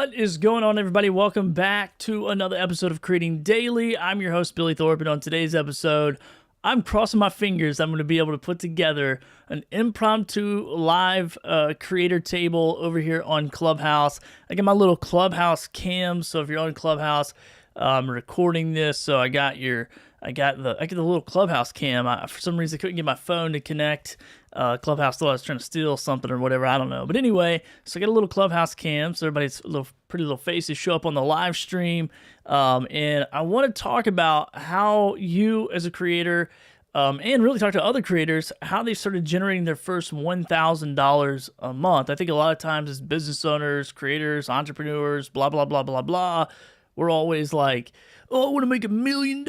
What is going on, everybody? Welcome back to another episode of Creating Daily. I'm your host, Billy Thorpe, and on today's episode, I'm crossing my fingers I'm going to be able to put together an impromptu live creator table over here on Clubhouse. I got my little Clubhouse cam, so if you're on Clubhouse, I'm recording this, so I got the little Clubhouse cam. For some reason, I couldn't get my phone to connect. Clubhouse thought I was trying to steal something or whatever. I don't know. But anyway, so I got a little Clubhouse cam, so everybody's pretty little faces show up on the live stream. And I want to talk about how you, as a creator, and really talk to other creators, how they started generating their first $1,000 a month. I think a lot of times as business owners, creators, entrepreneurs, blah, blah, blah, blah, blah, we're always like, oh, I want to make $1 million.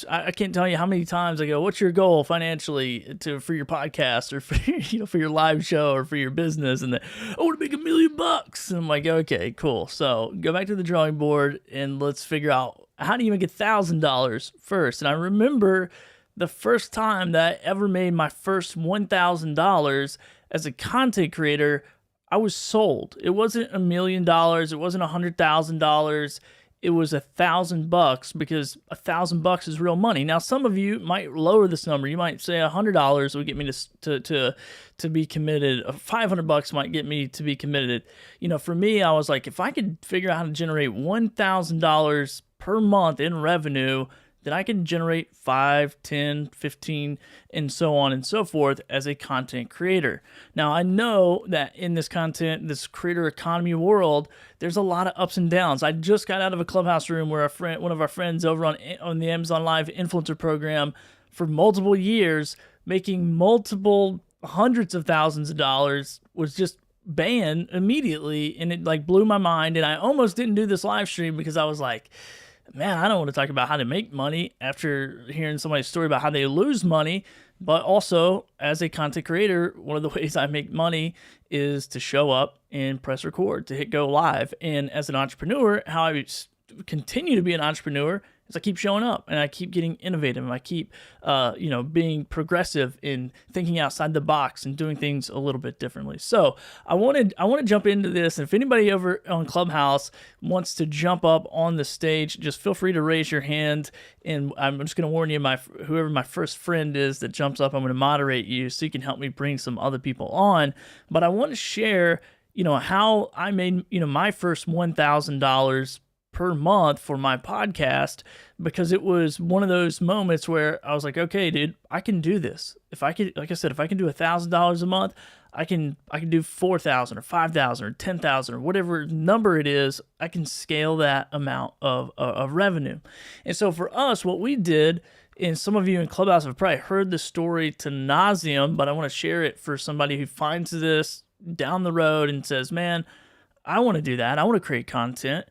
I can't tell you how many times I go, what's your goal financially for your podcast or for your live show or for your business? And I want to make $1 million. And I'm like, okay, cool. So go back to the drawing board and let's figure out how do you make $1,000 first. And I remember the first time that I ever made my first $1,000 as a content creator, I was sold. It wasn't $1 million. It wasn't $100,000. It was $1,000 because $1,000 is real money. Now, some of you might lower this number. You might say $100 would get me to be committed. $500 might get me to be committed. You know, for me, I was like, if I could figure out how to generate $1,000 per month in revenue, then I can generate 5, 10, 15, and so on and so forth as a content creator. Now, I know that in this this creator economy world, there's a lot of ups and downs. I just got out of a Clubhouse room where one of our friends over on the Amazon Live influencer program for multiple years, making multiple hundreds of thousands of dollars, was just banned immediately, and it blew my mind. And I almost didn't do this live stream because I was like, man, I don't want to talk about how to make money after hearing somebody's story about how they lose money. But also, as a content creator, one of the ways I make money is to show up and press record, to hit go live. And as an entrepreneur, how I continue to be an entrepreneur is I keep showing up and I keep getting innovative. And I keep, being progressive in thinking outside the box and doing things a little bit differently. So I want to jump into this. And if anybody over on Clubhouse wants to jump up on the stage, just feel free to raise your hand. And I'm just going to warn you, whoever my first friend is that jumps up, I'm going to moderate you so you can help me bring some other people on. But I want to share, how I made, my first $1,000 per month for my podcast, because it was one of those moments where I was like, okay, dude, I can do this. If I could, like I said, if I can do $1,000 a month, I can do 4,000 or 5,000 or 10,000 or whatever number it is. I can scale that amount of revenue. And so for us, what we did, and some of you in Clubhouse have probably heard the story to nauseum, but I want to share it for somebody who finds this down the road and says, man, I want to do that. I want to create content.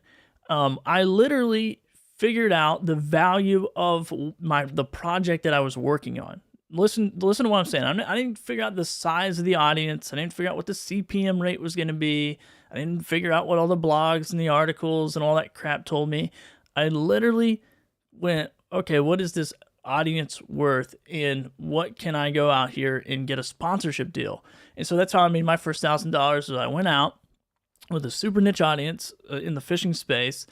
I literally figured out the value of the project that I was working on. Listen to what I'm saying. I didn't figure out the size of the audience. I didn't figure out what the CPM rate was going to be. I didn't figure out what all the blogs and the articles and all that crap told me. I literally went, okay, what is this audience worth, and what can I go out here and get a sponsorship deal? And so that's how I made my first $1,000. Was I went out with a super niche audience in the fishing space,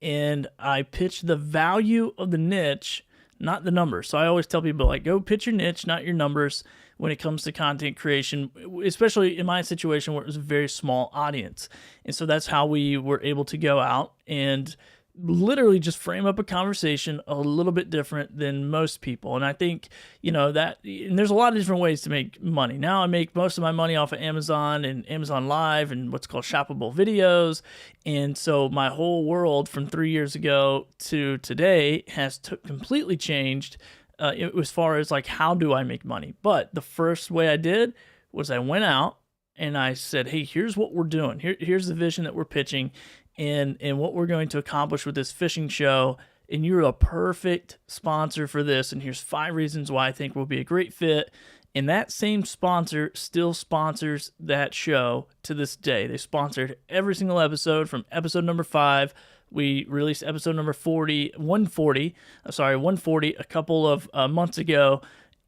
and I pitched the value of the niche, not the numbers. So I always tell people, go pitch your niche, not your numbers, when it comes to content creation, especially in my situation where it was a very small audience. And so that's how we were able to go out and literally just frame up a conversation a little bit different than most people. And I think, and there's a lot of different ways to make money. Now I make most of my money off of Amazon and Amazon Live and what's called shoppable videos. And so my whole world from 3 years ago to today has completely changed as far as how do I make money? But the first way I did was I went out and I said, hey, here's what we're doing. Here's the vision that we're pitching and what we're going to accomplish with this fishing show. And you're a perfect sponsor for this. And here's 5 reasons why I think we'll be a great fit. And that same sponsor still sponsors that show to this day. They sponsored every single episode from episode number 5. We released episode number 140 a couple of months ago.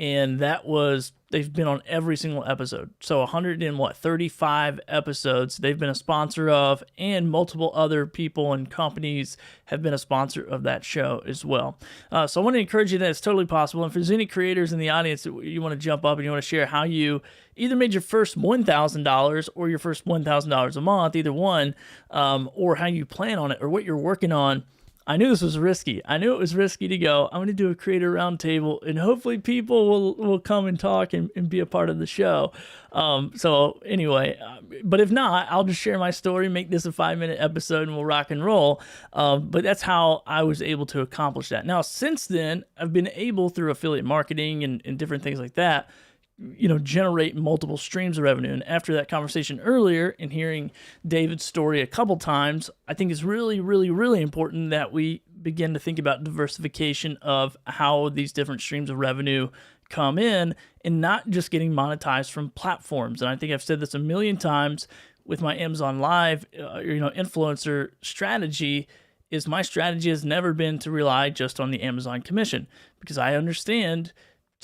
and they've been on every single episode. So 135 episodes they've been a sponsor of, and multiple other people and companies have been a sponsor of that show as well. So I want to encourage you that it's totally possible. And if there's any creators in the audience that you want to jump up and you want to share how you either made your first $1,000 or your first $1,000 a month, either one, or how you plan on it or what you're working on. I knew this was risky. I knew it was risky to go, I'm going to do a creator roundtable, and hopefully people will come and talk and be a part of the show. So anyway, but if not, I'll just share my story, make this a 5-minute episode, and we'll rock and roll. But that's how I was able to accomplish that. Now, since then, I've been able, through affiliate marketing and different things like that, generate multiple streams of revenue. And after that conversation earlier and hearing David's story a couple times, I think it's really, really, really important that we begin to think about diversification of how these different streams of revenue come in and not just getting monetized from platforms. And I think I've said this a million times with my Amazon Live, influencer strategy. My strategy has never been to rely just on the Amazon commission, because I understand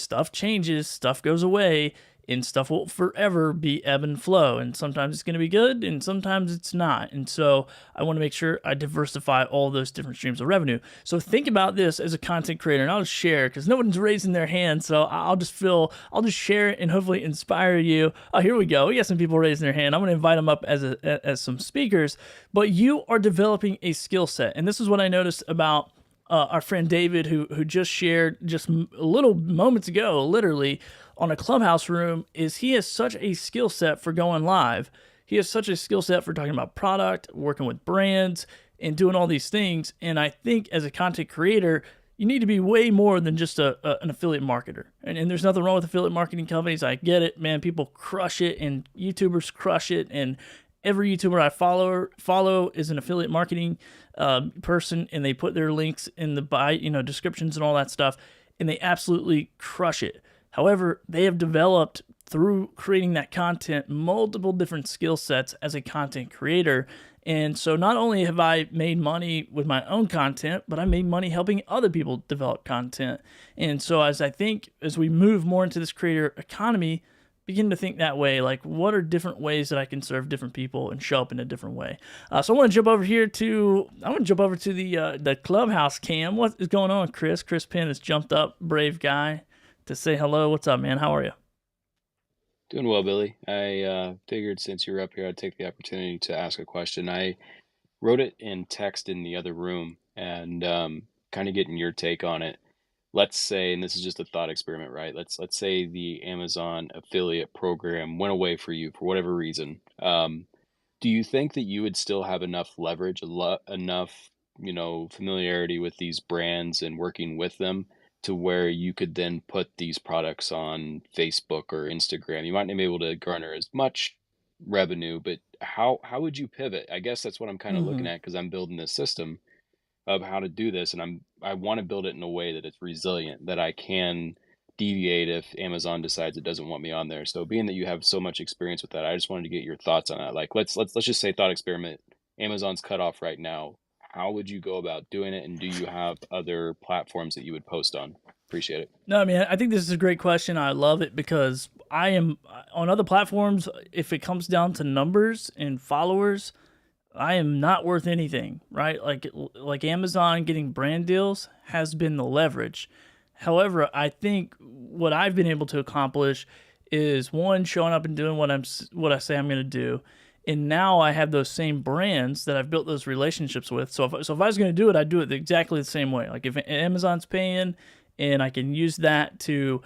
stuff changes, stuff goes away, and stuff will forever be ebb and flow. And sometimes it's going to be good, and sometimes it's not. And so I want to make sure I diversify all those different streams of revenue. So think about this as a content creator, and I'll just share, because no one's raising their hand. So I'll just share it and hopefully inspire you. Oh, here we go. We got some people raising their hand. I'm going to invite them up as some speakers. But you are developing a skill set. And this is what I noticed about our friend David, who just shared just a little moments ago, literally on a Clubhouse room, is he has such a skill set for going live. He has such a skill set for talking about product, working with brands, and doing all these things. And I think as a content creator, you need to be way more than just an affiliate marketer. And there's nothing wrong with affiliate marketing companies. I get it, man. People crush it, and YouTubers crush it, and every YouTuber I follow is an affiliate marketing person, and they put their links in the descriptions and all that stuff, and they absolutely crush it. However, they have developed, through creating that content, multiple different skill sets as a content creator. And so not only have I made money with my own content, but I made money helping other people develop content. And so as we move more into this creator economy, begin to think that way, like, what are different ways that I can serve different people and show up in a different way? So I want to jump over to the Clubhouse cam. What is going on, Chris? Chris Penn has jumped up, brave guy, to say hello. What's up, man? How are you? Doing well, Billy. I figured since you're up here, I'd take the opportunity to ask a question. I wrote it in text in the other room, and kind of getting your take on it. Let's say, and this is just a thought experiment, right? Let's say the Amazon affiliate program went away for you for whatever reason. Do you think that you would still have enough leverage, enough, familiarity with these brands and working with them to where you could then put these products on Facebook or Instagram? You might not be able to garner as much revenue, but how would you pivot? I guess that's what I'm kind of looking at, because I'm building this system of how to do this, and I want to build it in a way that it's resilient, that I can deviate if Amazon decides it doesn't want me on there. So being that you have so much experience with that, I just wanted to get your thoughts on that. Like, let's just say, thought experiment, Amazon's cut off right now. How would you go about doing it, and do you have other platforms that you would post on? Appreciate it. No, I mean, I think this is a great question. I love it, because I am on other platforms. If it comes down to numbers and followers, I am not worth anything, right? Like Amazon getting brand deals has been the leverage. However, I think what I've been able to accomplish is, one, showing up and doing what I say I'm going to do. And now I have those same brands that I've built those relationships with. So if I was going to do it, I'd do it exactly the same way. Like, if Amazon's paying and I can use that to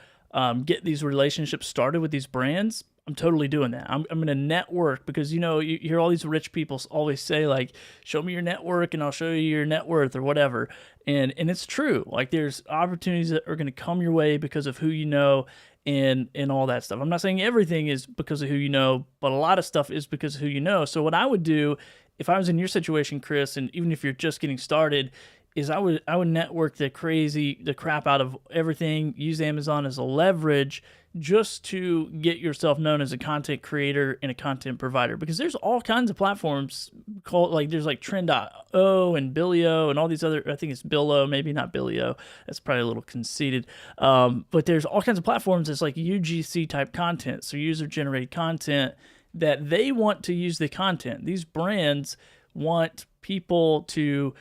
get these relationships started with these brands, I'm totally doing that. I'm going to network, because, you hear all these rich people always say, like, show me your network and I'll show you your net worth or whatever. And it's true. Like, there's opportunities that are going to come your way because of who you know and all that stuff. I'm not saying everything is because of who you know, but a lot of stuff is because of who you know. So what I would do if I was in your situation, Chris, and even if you're just getting started, is I would network the crap out of everything, use Amazon as a leverage just to get yourself known as a content creator and a content provider, because there's all kinds of platforms called, like, there's like Trend.o and Billio and all these other, I think it's Billo, maybe not Billio, that's probably a little conceited, but there's all kinds of platforms that's like UGC type content, so user generated content, that they want to use the content. These brands want people to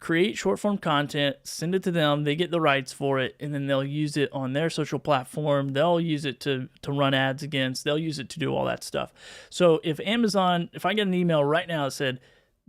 create short form content, send it to them, they get the rights for it, and then they'll use it on their social platform. They'll use it to run ads against, they'll use it to do all that stuff. So if I get an email right now that said,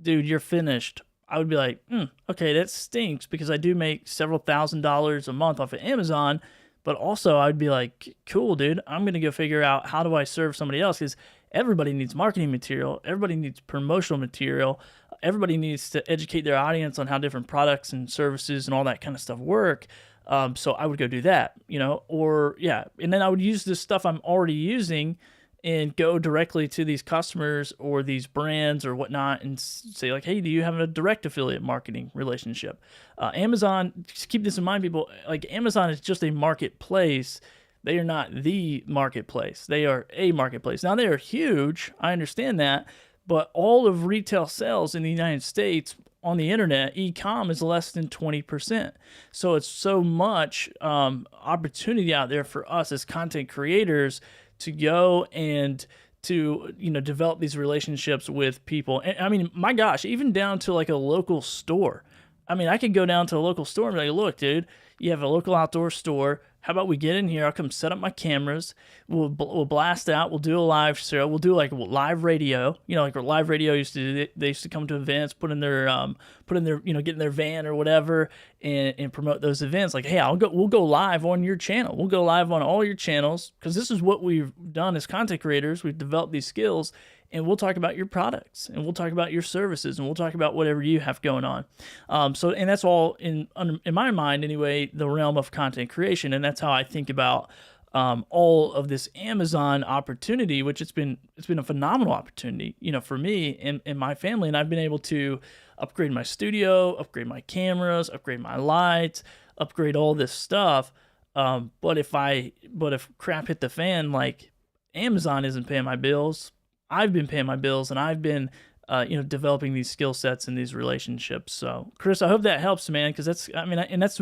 dude, you're finished, I would be like, okay, that stinks, because I do make several $1,000s a month off of Amazon. But also I would be like, cool, dude, I'm going to go figure out how do I serve somebody else, because everybody needs marketing material. Everybody needs promotional material. Everybody needs to educate their audience on how different products and services and all that kind of stuff work. So I would go do that, and then I would use this stuff I'm already using and go directly to these customers or these brands or whatnot and say like, hey, do you have a direct affiliate marketing relationship? Amazon, just keep this in mind, people, like Amazon is just a marketplace. They are not the marketplace. They are a marketplace. Now, they are huge. I understand that. But all of retail sales in the United States on the internet, e-com, is less than 20%. So it's so much opportunity out there for us as content creators to go and to develop these relationships with people. And I mean, my gosh, even down to like a local store. I mean, I could go down to a local store and be like, look, dude, you have a local outdoor store. How about we get in here? I'll come set up my cameras. We'll blast out. We'll do a live show. We'll do like live radio. Like live radio used to do. They used to come to events, put in their get in their van or whatever, and promote those events. Like, hey, we'll go live on your channel. We'll go live on all your channels, because this is what we've done as content creators. We've developed these skills, and we'll talk about your products, and we'll talk about your services, and we'll talk about whatever you have going on. And that's all in my mind anyway, the realm of content creation, and that's how I think about all of this Amazon opportunity, which it's been a phenomenal opportunity, for me and my family, and I've been able to upgrade my studio, upgrade my cameras, upgrade my lights, upgrade all this stuff. But if crap hit the fan, like Amazon isn't paying my bills, I've been paying my bills, and I've been, developing these skill sets and these relationships. So, Chris, I hope that helps, man, because that's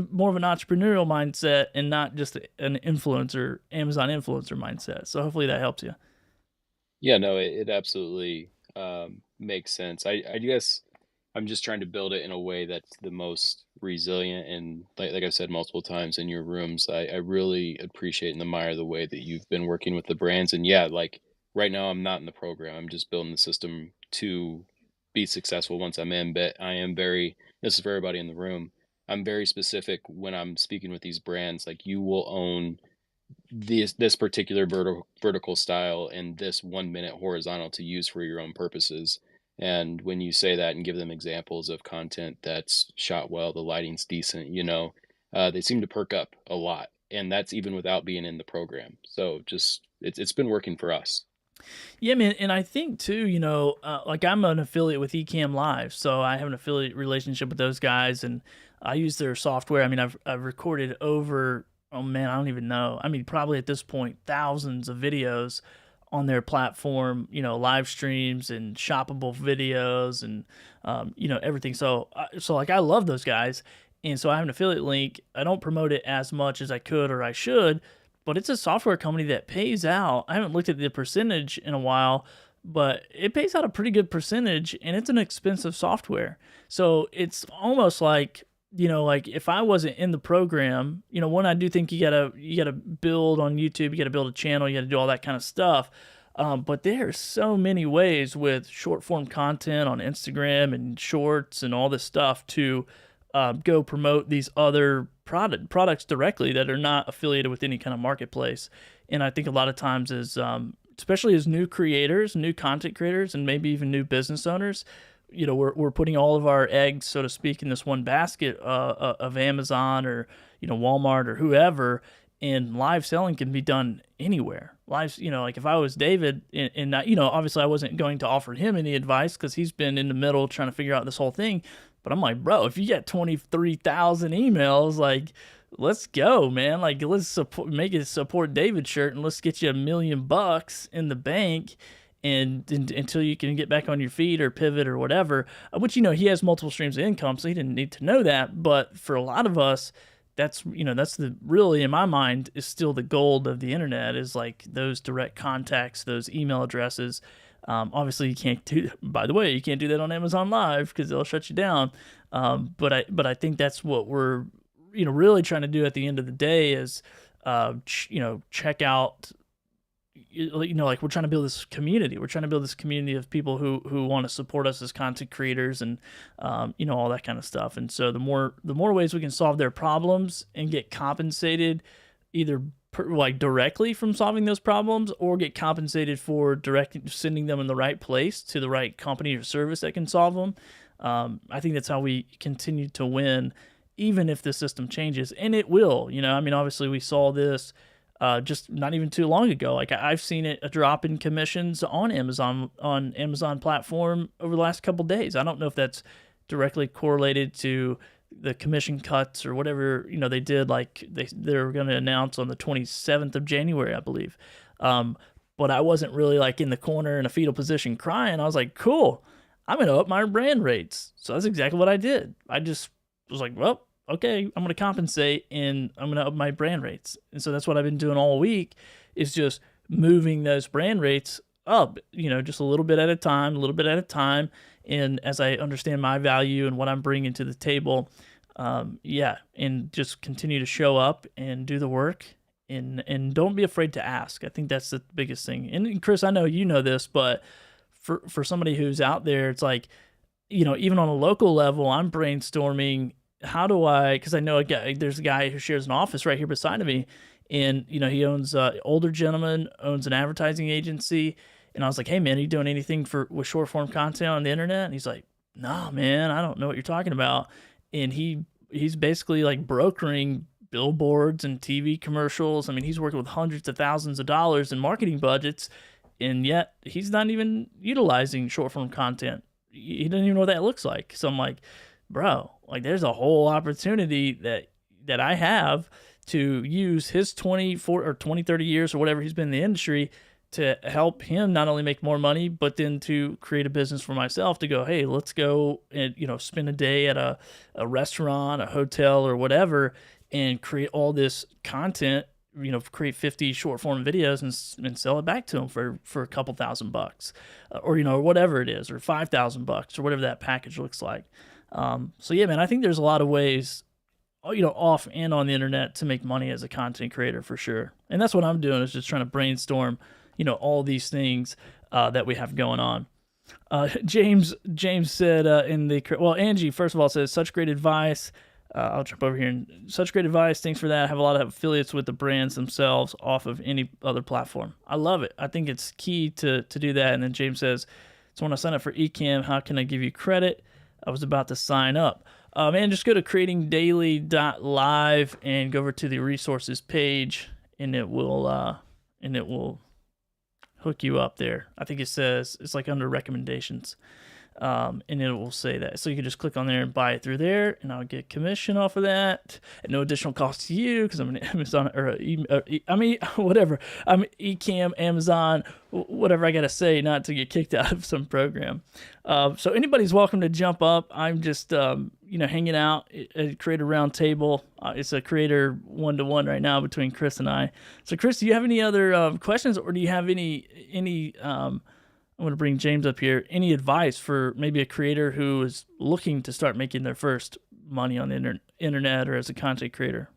more of an entrepreneurial mindset and not just an influencer, Amazon influencer mindset. So hopefully that helps you. Yeah, no, it absolutely makes sense. I guess I'm just trying to build it in a way that's the most resilient. And like I've said multiple times in your rooms, I really appreciate and admire the way that you've been working with the brands. And yeah, like right now I'm not in the program. I'm just building the system to be successful once I'm in. But this is for everybody in the room, I'm very specific when I'm speaking with these brands. Like, you will own this particular vertical style and this 1 minute horizontal to use for your own purposes. And when you say that and give them examples of content that's shot well, the lighting's decent, they seem to perk up a lot. And that's even without being in the program. So just, it's been working for us. Yeah, man, and I think too, like I'm an affiliate with Ecamm Live, so I have an affiliate relationship with those guys, and I use their software. I mean, I've recorded over, oh man, I don't even know. I mean, probably at this point, thousands of videos on their platform, live streams and shoppable videos and everything. So like I love those guys, and so I have an affiliate link. I don't promote it as much as I could or I should, but it's a software company that pays out. I haven't looked at the percentage in a while, but it pays out a pretty good percentage, and it's an expensive software. So it's almost like, like if I wasn't in the program, one, I do think you gotta build on YouTube, you gotta build a channel, you gotta do all that kind of stuff. But there's so many ways with short form content on Instagram and shorts and all this stuff to go promote these other products directly that are not affiliated with any kind of marketplace. And I think a lot of times especially as new creators, new content creators, and maybe even new business owners, we're putting all of our eggs, so to speak, in this one basket of Amazon or, Walmart or whoever, and live selling can be done anywhere. Live, like if I was David, and obviously I wasn't going to offer him any advice because he's been in the middle trying to figure out this whole thing. But I'm like, bro, if you get 23,000 emails, like, let's go, man. Like, let's make a support David shirt and let's get you $1 million in the bank. And until you can get back on your feet or pivot or whatever, which, he has multiple streams of income, so he didn't need to know that. But for a lot of us, that's the really, in my mind, is still the gold of the internet, is like those direct contacts, those email addresses. Obviously, you can't do. By the way, you can't do that on Amazon Live because they'll shut you down. But I think that's what we're really trying to do at the end of the day is, check out. Like we're trying to build this community. We're trying to build this community of people who want to support us as content creators and all that kind of stuff. And so the more ways we can solve their problems and get compensated, either like directly from solving those problems, or get compensated for sending them in the right place to the right company or service that can solve them. I think that's how we continue to win, even if the system changes, and it will. Obviously we saw this just not even too long ago. Like I've seen a drop in commissions on Amazon platform over the last couple days. I don't know if that's directly correlated to the commission cuts or whatever they did. Like they're going to announce on the 27th of January, I believe. But I wasn't really like in the corner in a fetal position crying. I was like, cool, I'm going to up my brand rates. So that's exactly what I did. I just was like, well, okay, I'm going to compensate and I'm going to up my brand rates. And so that's what I've been doing all week, is just moving those brand rates up, just a little bit at a time. And as I understand my value and what I'm bringing to the table, and just continue to show up and do the work, and don't be afraid to ask. I think that's the biggest thing. And Chris, I know you know this, but for somebody who's out there, it's like, even on a local level, I'm brainstorming, how do I, because I know there's a guy who shares an office right here beside of me, and he owns older gentleman, owns an advertising agency, and I was like, hey man, are you doing anything with short form content on the internet? And he's like, nah man, I don't know what you're talking about. And he's basically like brokering billboards and TV commercials. I mean, he's working with hundreds of thousands of dollars in marketing budgets, and yet he's not even utilizing short form content. He doesn't even know what that looks like. So I'm like, bro, like there's a whole opportunity that I have to use his 24 or 20, 30 years or whatever he's been in the industry to help him not only make more money, but then to create a business for myself to go, hey, let's go and, spend a day at a restaurant, a hotel or whatever, and create all this content, create 50 short form videos and sell it back to them for a couple $1,000, or, whatever it is, or $5,000 or whatever that package looks like. So yeah, man, I think there's a lot of ways, off and on the internet to make money as a content creator for sure. And that's what I'm doing, is just trying to brainstorm, all these things that we have going on. James said Angie, first of all, says such great advice. I'll jump over here, and such great advice. Thanks for that. I have a lot of affiliates with the brands themselves off of any other platform. I love it. I think it's key to do that. And then James says, so when I sign up for Ecamm, how can I give you credit? I was about to sign up. Man, just go to creatingdaily.live and go over to the resources page, and it will hook you up there. I think it says it's like under recommendations, and it will say that. So you can just click on there and buy it through there, and I'll get commission off of that at no additional cost to you because I'm an Amazon whatever. I'm Ecamm, Amazon, whatever I gotta say not to get kicked out of some program. So anybody's welcome to jump up. I'm just hanging out at Creator Roundtable. It's a creator 1-to-1 right now between Chris and I. So Chris, do you have any other questions, or do you have any I'm going to bring James up here. Any advice for maybe a creator who is looking to start making their first money on the internet or as a content creator?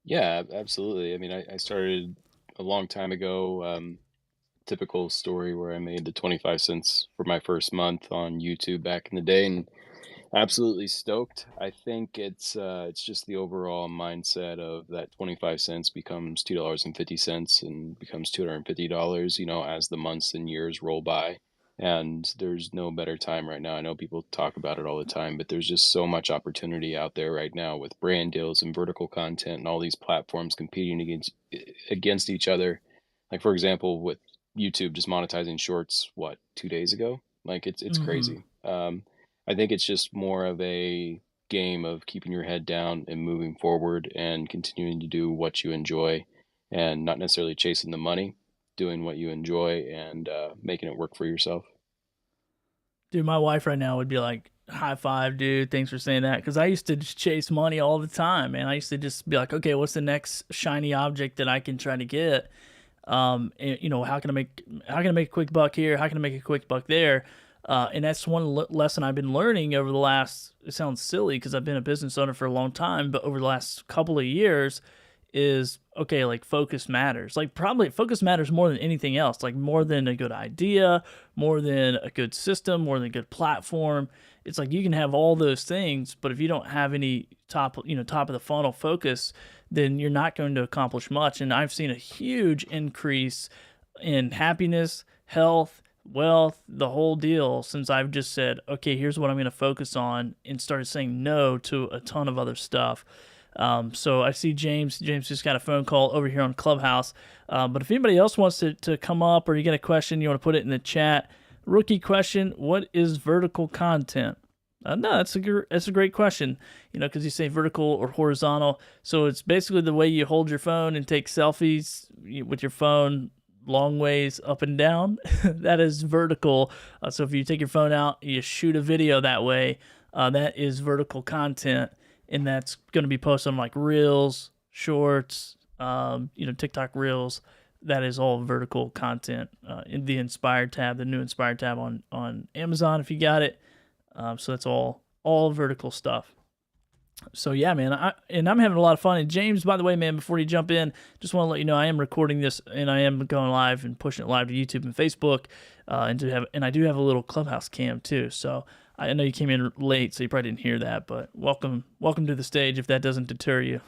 Yeah, absolutely. I mean, I started a long time ago. Typical story where I made the 25 cents for my first month on YouTube back in the day, and absolutely stoked. I think it's just the overall mindset of that 25 cents becomes $2.50 and becomes $250, as the months and years roll by. And there's no better time right now. I know people talk about it all the time, but there's just so much opportunity out there right now with brand deals and vertical content and all these platforms competing against each other. Like for example, with YouTube just monetizing shorts, 2 days ago? Like it's Mm-hmm. crazy. I think it's just more of a game of keeping your head down and moving forward and continuing to do what you enjoy and not necessarily chasing the money, doing what you enjoy and making it work for yourself. Dude, my wife right now would be like, high five, dude. Thanks for saying that. Because I used to just chase money all the time, man. I used to just be like, okay, what's the next shiny object that I can try to get? And, how can I make a quick buck here? How can I make a quick buck there? And that's one lesson I've been learning over the last. It sounds silly because I've been a business owner for a long time, but over the last couple of years, is okay. Like focus matters. Like probably focus matters more than anything else. Like more than a good idea, more than a good system, more than a good platform. It's like you can have all those things, but if you don't have any top of the funnel focus, then you're not going to accomplish much. And I've seen a huge increase in happiness, health, wealth, the whole deal since I've just said, okay, here's what I'm going to focus on and started saying no to a ton of other stuff. So I see James. James just got a phone call over here on Clubhouse. But if anybody else wants to come up or you get a question, you want to put it in the chat. Rookie question: what is vertical content? No, that's a great question. Because you say vertical or horizontal, so it's basically the way you hold your phone and take selfies with your phone long ways up and down. That is vertical. So if you take your phone out, you shoot a video that way. That is vertical content, and that's going to be posted on like Reels, Shorts, TikTok Reels. That is all vertical content. In the Inspired tab, the new Inspired tab on Amazon, if you got it. So that's all vertical stuff. So yeah, man, I'm having a lot of fun. And James, by the way, man, before you jump in, just want to let you know I am recording this and I am going live and pushing it live to YouTube and Facebook, and I do have a little Clubhouse cam too. So I know you came in late, so you probably didn't hear that, but welcome to the stage. If that doesn't deter you.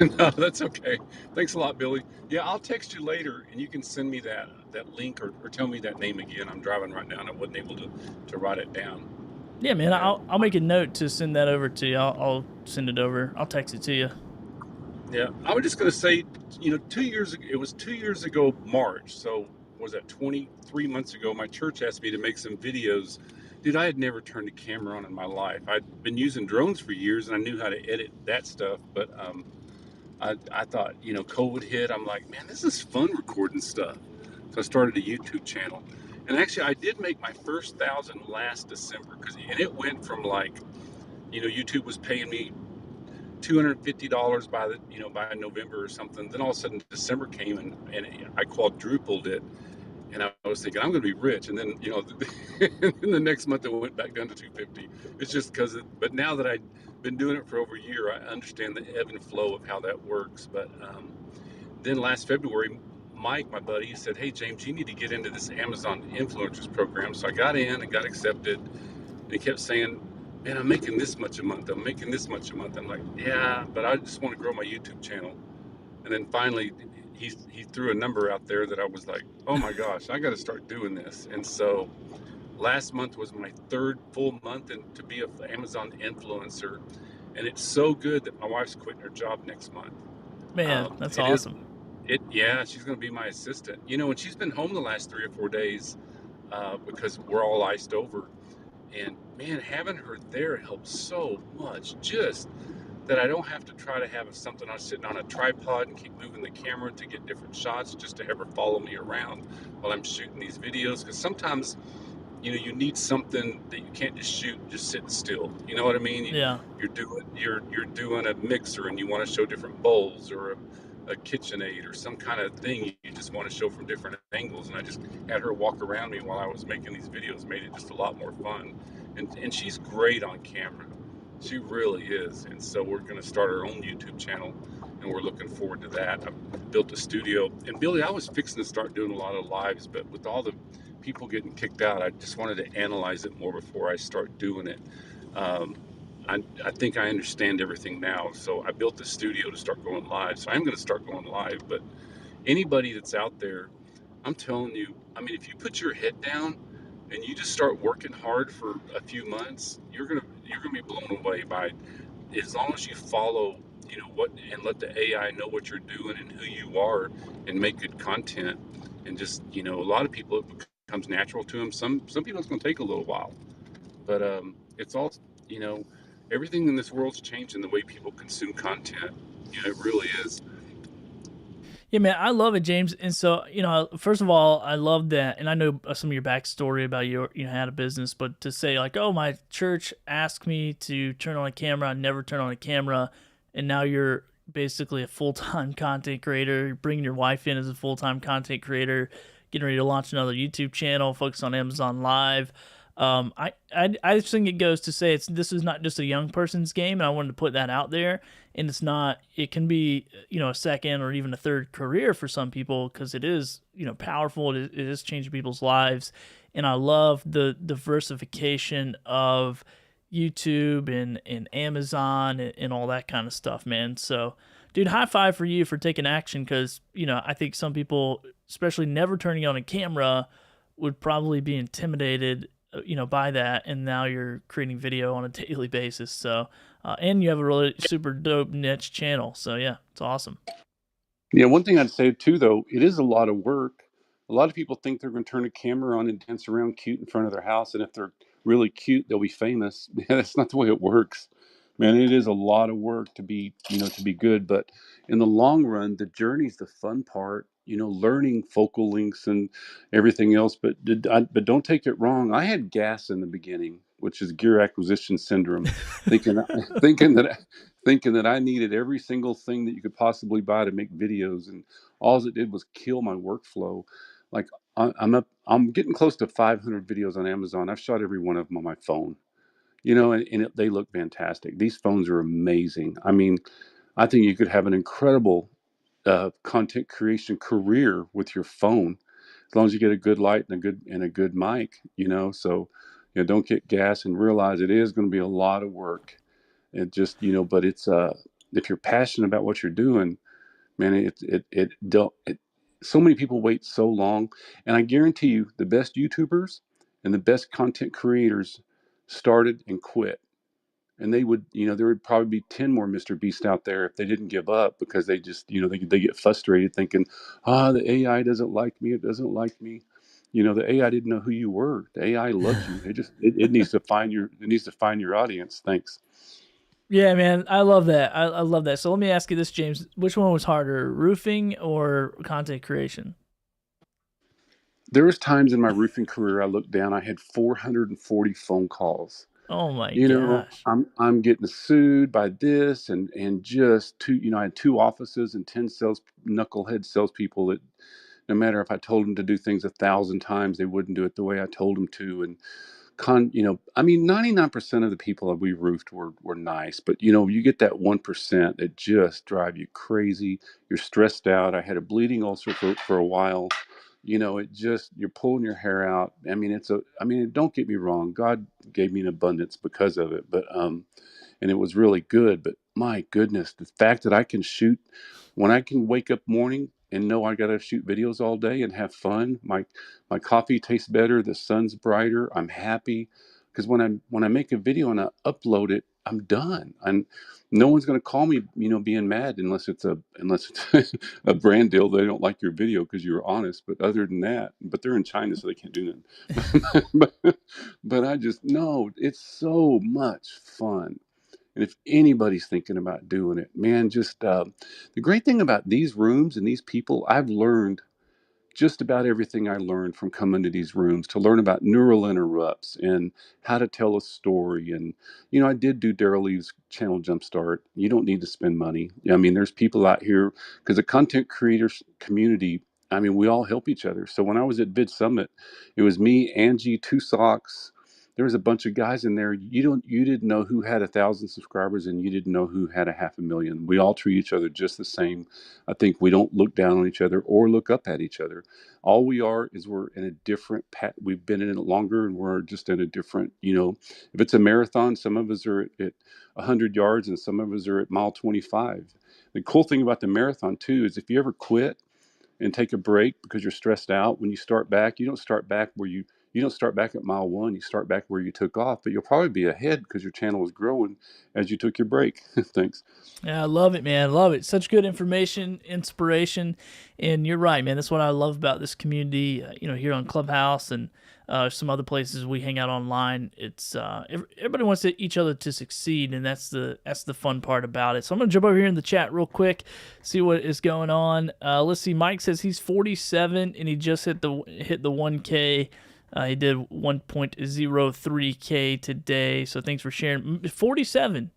No, that's okay. Thanks a lot, Billy. Yeah, I'll text you later, and you can send me that link or tell me that name again. I'm driving right now, and I wasn't able to write it down. Yeah, man, Yeah. I'll make a note to send that over to you. I'll send it over. I'll text it to you. Yeah, I was just going to say, 2 years ago, it was 2 years ago, March. So was that 23 months ago? My church asked me to make some videos. Dude, I had never turned a camera on in my life. I'd been using drones for years, and I knew how to edit that stuff, but I thought, COVID hit. I'm like, man, this is fun recording stuff. So I started a YouTube channel. And actually, I did make my first 1,000 last December, and it went from like, YouTube was paying me $250 by November or something. Then all of a sudden December came and I quadrupled it. And I was thinking I'm going to be rich. And then, in the next month it went back down to 250. It's just but now that I've been doing it for over a year, I understand the ebb and flow of how that works. But then last February, Mike, my buddy, said, hey, James, you need to get into this Amazon influencers program. So I got in and got accepted. And he kept saying, man, I'm making this much a month. I'm making this much a month. I'm like, yeah, but I just want to grow my YouTube channel. And then finally, he threw a number out there that I was like, oh my gosh, I got to start doing this. And so last month was my third full month to be an Amazon influencer. And it's so good that my wife's quitting her job next month. Man, that's awesome. Yeah, she's going to be my assistant. And she's been home the last 3 or 4 days because we're all iced over. And man, having her there helps so much. Just that I don't have to try to have something I'm sitting on a tripod and keep moving the camera to get different shots, just to have her follow me around while I'm shooting these videos. Because sometimes, you need something that you can't just shoot just sitting still. You know what I mean? Yeah. You're doing a mixer and you want to show different bowls or a KitchenAid or some kind of thing you just want to show from different angles. And I just had her walk around me while I was making these videos, made it just a lot more fun. And she's great on camera. She really is. And so we're going to start our own YouTube channel, and we're looking forward to that. I've built a studio. And Billy, I was fixing to start doing a lot of lives, but with all the people getting kicked out, I just wanted to analyze it more before I start doing it. I think I understand everything now. So I built the studio to start going live. So I'm going to start going live. But anybody that's out there, I'm telling you, I mean, if you put your head down and you just start working hard for a few months, you're gonna be blown away by, as long as you follow, what, and let the AI know what you're doing and who you are, and make good content. And just, a lot of people, it becomes natural to them. Some people it's going to take a little while. But it's all, you know, everything in this world's changing the way people consume content. It really is. Yeah, man, I love it, James. And so, first of all, I love that, and I know some of your backstory about had a business, but to say like, oh, my church asked me to turn on a camera, I never turn on a camera, and now you're basically a full time content creator. You're bringing your wife in as a full time content creator, getting ready to launch another YouTube channel, focus on Amazon Live. I just think it goes to say this is not just a young person's game, and I wanted to put that out there. And it's not. It can be a second or even a third career for some people because it is powerful. It is changing people's lives, and I love the diversification of YouTube and Amazon and all that kind of stuff, man. So, dude, high five for you for taking action because I think some people, especially never turning on a camera, would probably be intimidated by that, and now you're creating video on a daily basis. So, and you have a really super dope niche channel. So yeah, it's awesome. Yeah, one thing I'd say too, though, it is a lot of work. A lot of people think they're going to turn a camera on and dance around cute in front of their house, and if they're really cute, they'll be famous. That's not the way it works, man. It is a lot of work to be, to be good. But in the long run, the journey's the fun part. Learning focal lengths and everything else. But don't take it wrong. I had gas in the beginning, which is gear acquisition syndrome, thinking thinking that thinking that I needed every single thing that you could possibly buy to make videos, and all it did was kill my workflow. Like I'm getting close to 500 videos on Amazon. I've shot every one of them on my phone, and they look fantastic. These phones are amazing. I mean, I think you could have an incredible content creation career with your phone as long as you get a good light and a good mic. So don't get gas and realize it is going to be a lot of work. It just, but it's if you're passionate about what you're doing, man, it don't it, so many people wait so long, and I guarantee you the best YouTubers and the best content creators started and quit. And they would, there would probably be 10 more Mr. Beast out there if they didn't give up, because they just, they get frustrated thinking, the AI doesn't like me. It doesn't like me. The AI didn't know who you were. The AI loves you. It needs to find your audience. Thanks. Yeah, man, I love that. I love that. So let me ask you this, James: which one was harder, roofing or content creation? There was times in my roofing career I looked down, I had 440 phone calls. Oh my gosh. I'm getting sued by this and just two, I had two offices and 10 knucklehead salespeople that no matter if I told them to do things 1,000 times, they wouldn't do it the way I told them to. And I mean, 99% of the people that we roofed were nice, but you get that 1% that just drive you crazy. You're stressed out. I had a bleeding ulcer for a while. You're pulling your hair out. Don't get me wrong. God gave me an abundance because of it, but and it was really good. But my goodness, the fact that I can shoot when I can wake up morning and know I got to shoot videos all day and have fun. My coffee tastes better. The sun's brighter. I'm happy because when I make a video and I upload it, I'm done. And no one's going to call me, being mad unless it's a brand deal. They don't like your video because you were honest. But other than that, but they're in China, so they can't do nothing. but I just know it's so much fun. And if anybody's thinking about doing it, man, just the great thing about these rooms and these people, I've learned just about everything I learned from coming to these rooms to learn about neural interrupts and how to tell a story. And, I did do Daryl Lee's channel Jumpstart. You don't need to spend money. I mean, there's people out here because the content creators community, I mean, we all help each other. So when I was at Vid Summit, it was me, Angie, Two Socks. There was a bunch of guys in there. You didn't know who had 1,000 subscribers and you didn't know who had 500,000. We all treat each other just the same. I think we don't look down on each other or look up at each other. All we are is we're in a different we've been in it longer, and we're just in a different, if it's a marathon, some of us are at 100 yards and some of us are at mile 25. The cool thing about the marathon too is if you ever quit and take a break because you're stressed out, when you start back, you don't start back you don't start back at mile one. You start back where you took off, but you'll probably be ahead because your channel was growing as you took your break. Thanks. Yeah, I love it, man. I love it. Such good information, inspiration, and you're right, man. That's what I love about this community. Here on Clubhouse, and some other places we hang out online. It's everybody wants each other to succeed, and that's the fun part about it. So I'm gonna jump over here in the chat real quick, see what is going on. Let's see. Mike says he's 47 and he just hit the 1K. He did 1.03K today. So thanks for sharing. 47,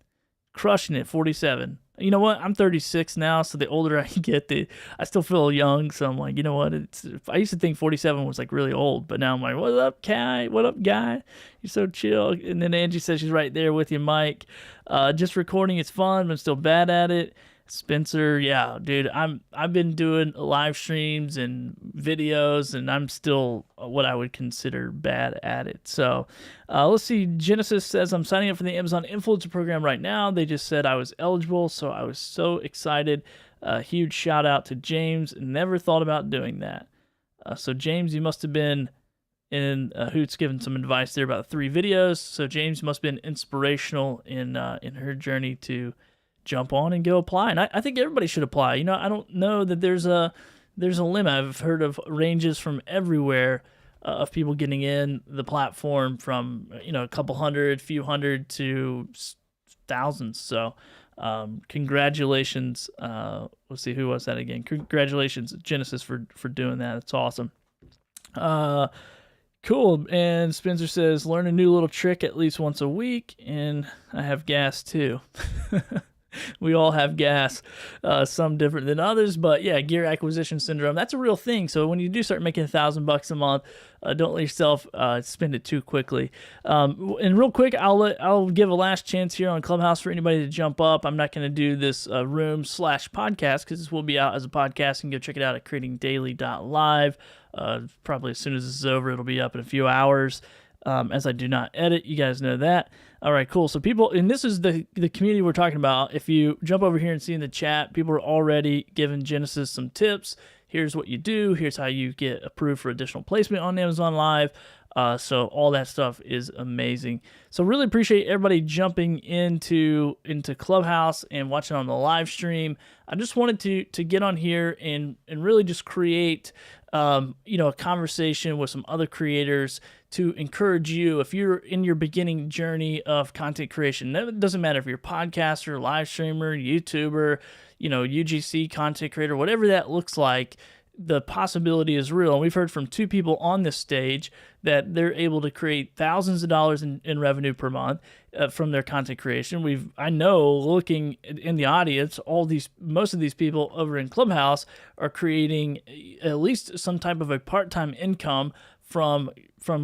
crushing it. 47. You know what? I'm 36 now, so the older I get, I still feel young. So I'm like, you know what? I used to think 47 was like really old, but now I'm like, what up, Kai? What up, guy? You're so chill. And then Angie says she's right there with you, Mike. Just recording, it's fun, but I'm still bad at it. Spencer, yeah, dude, I've been doing live streams and videos, and I'm still what I would consider bad at it. So let's see. Genesis says, I'm signing up for the Amazon Influencer Program right now. They just said I was eligible, so I was so excited. Huge shout out to James. Never thought about doing that. So James, you must have been in Hoot's giving some advice there about 3 videos. So James must have been inspirational in her journey to jump on and go apply. And I think everybody should apply. You know, I don't know that there's a limit. I've heard of ranges from everywhere of people getting in the platform, from, you know, a couple hundred, few hundred to thousands. So congratulations. Let's see, who was that again? Congratulations, Genesis, for doing that. It's awesome. Cool. And Spencer says, learn a new little trick at least once a week, and I have gas too. We all have gas, some different than others, but yeah, gear acquisition syndrome, that's a real thing. So when you do start making $1,000 a month, don't let yourself spend it too quickly. And real quick, I'll give a last chance here on Clubhouse for anybody to jump up. I'm not going to do this room/podcast because this will be out as a podcast. You can go check it out at creatingdaily.live. Probably as soon as this is over, it'll be up in a few hours. As I do not edit, you guys know that. All right, cool. So people, and this is the community we're talking about. If you jump over here and see in the chat, people are already giving Genesis some tips. Here's what you do. Here's how you get approved for additional placement on Amazon Live. So all that stuff is amazing. So really appreciate everybody jumping into Clubhouse and watching on the live stream. I just wanted to get on here and really just create a conversation with some other creators to encourage you if you're in your beginning journey of content creation. It doesn't matter if you're a podcaster, live streamer, YouTuber, UGC content creator, whatever that looks like. The possibility is real. And we've heard from 2 people on this stage that they're able to create thousands of dollars in revenue per month from their content creation. I know, looking in the audience, most of these people over in Clubhouse are creating at least some type of a part-time income from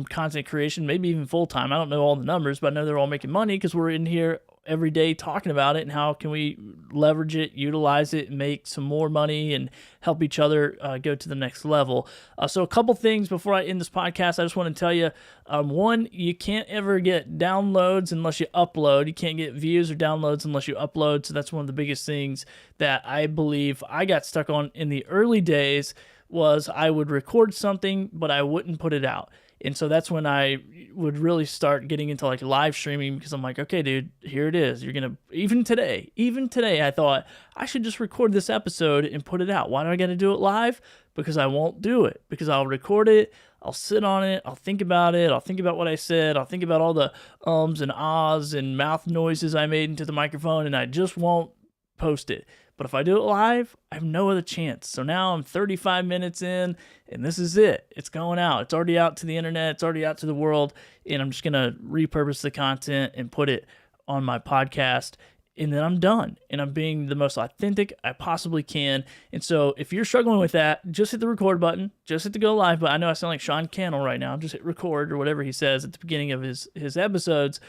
content creation, maybe even full-time. I don't know all the numbers, but I know they're all making money because we're in here every day talking about it and how can we leverage it, utilize it, and make some more money and help each other go to the next level. So a couple things before I end this podcast, I just want to tell you, one, you can't ever get downloads unless you upload. You can't get views or downloads unless you upload. So that's one of the biggest things that I believe I got stuck on in the early days, was I would record something, but I wouldn't put it out. And so that's when I would really start getting into like live streaming, because I'm like, okay, dude, here it is. Even today, I thought I should just record this episode and put it out. Why do I got to do it live? Because I won't do it. Because I'll record it, I'll sit on it, I'll think about it, I'll think about what I said, I'll think about all the ums and ahs and mouth noises I made into the microphone, and I just won't post it. But if I do it live, I have no other chance. So now I'm 35 minutes in, and this is it. It's going out. It's already out to the internet. It's already out to the world. And I'm just going to repurpose the content and put it on my podcast. And then I'm done. And I'm being the most authentic I possibly can. And so if you're struggling with that, just hit the record button. Just hit the go live button. I know I sound like Sean Cannell right now. Just hit record or whatever he says at the beginning of his episodes.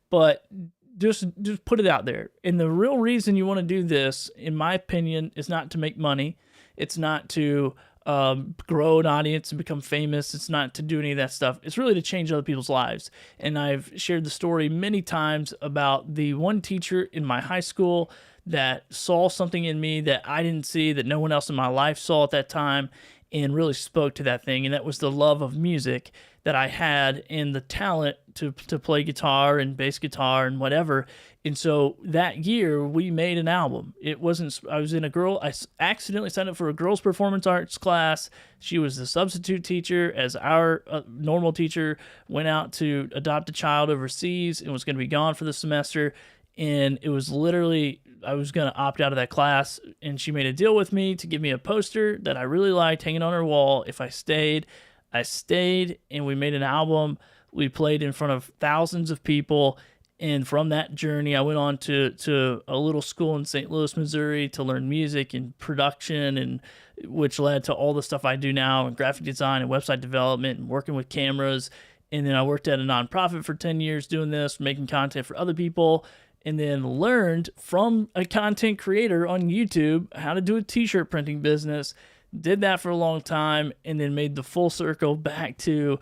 But just put it out there. And the real reason you want to do this, in my opinion, is not to make money. It's not to grow an audience and become famous. It's not to do any of that stuff. It's really to change other people's lives. And I've shared the story many times about the one teacher in my high school that saw something in me that I didn't see, that no one else in my life saw at that time. and really spoke to that thing. And that was the love of music that I had and the talent to play guitar and bass guitar and whatever. And so that year we made an album. It wasn't, I was in I accidentally signed up for a girls' performance arts class. She was the substitute teacher as our normal teacher went out to adopt a child overseas and was going to be gone for the semester. And it was literally, I was going to opt out of that class, and she made a deal with me to give me a poster that I really liked hanging on her wall if I stayed. I stayed, and we made an album. We played in front of thousands of people, and from that journey, I went on to a little school in St. Louis, Missouri to learn music and production, and which led to all the stuff I do now in graphic design and website development and working with cameras. And then I worked at a nonprofit for 10 years doing this, making content for other people, and then learned from a content creator on YouTube how to do a t-shirt printing business. Did that for a long time, and then made the full circle back to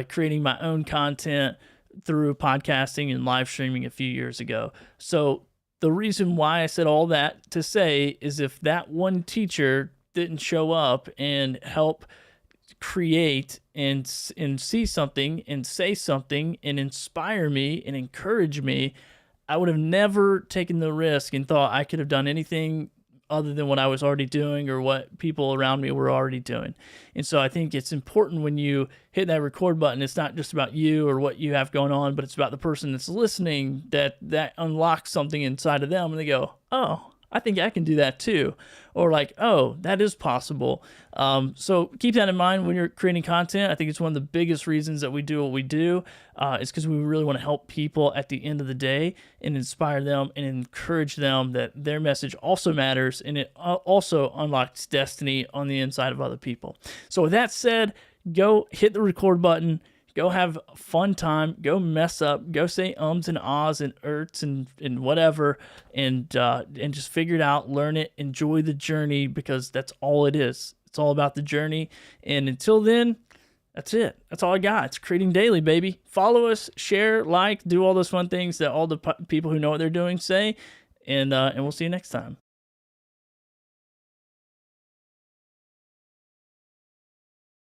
creating my own content through podcasting and live streaming a few years ago. So the reason why I said all that to say is if that one teacher didn't show up and help create and see something and say something and inspire me and encourage me, I would have never taken the risk and thought I could have done anything other than what I was already doing or what people around me were already doing. And so I think it's important when you hit that record button, it's not just about you or what you have going on, but it's about the person that's listening, that unlocks something inside of them and they go, oh, I think I can do that too. Or like, oh, that is possible. So keep that in mind when you're creating content. I think it's one of the biggest reasons that we do what we do is because we really want to help people at the end of the day and inspire them and encourage them that their message also matters and it also unlocks destiny on the inside of other people. So with that said, go hit the record button. Go have a fun time. Go mess up. Go say ums and ahs and erts and whatever, and just figure it out. Learn it. Enjoy the journey because that's all it is. It's all about the journey. And until then, that's it. That's all I got. It's Creating Daily, baby. Follow us, share, like, do all those fun things that all the people who know what they're doing say, and we'll see you next time.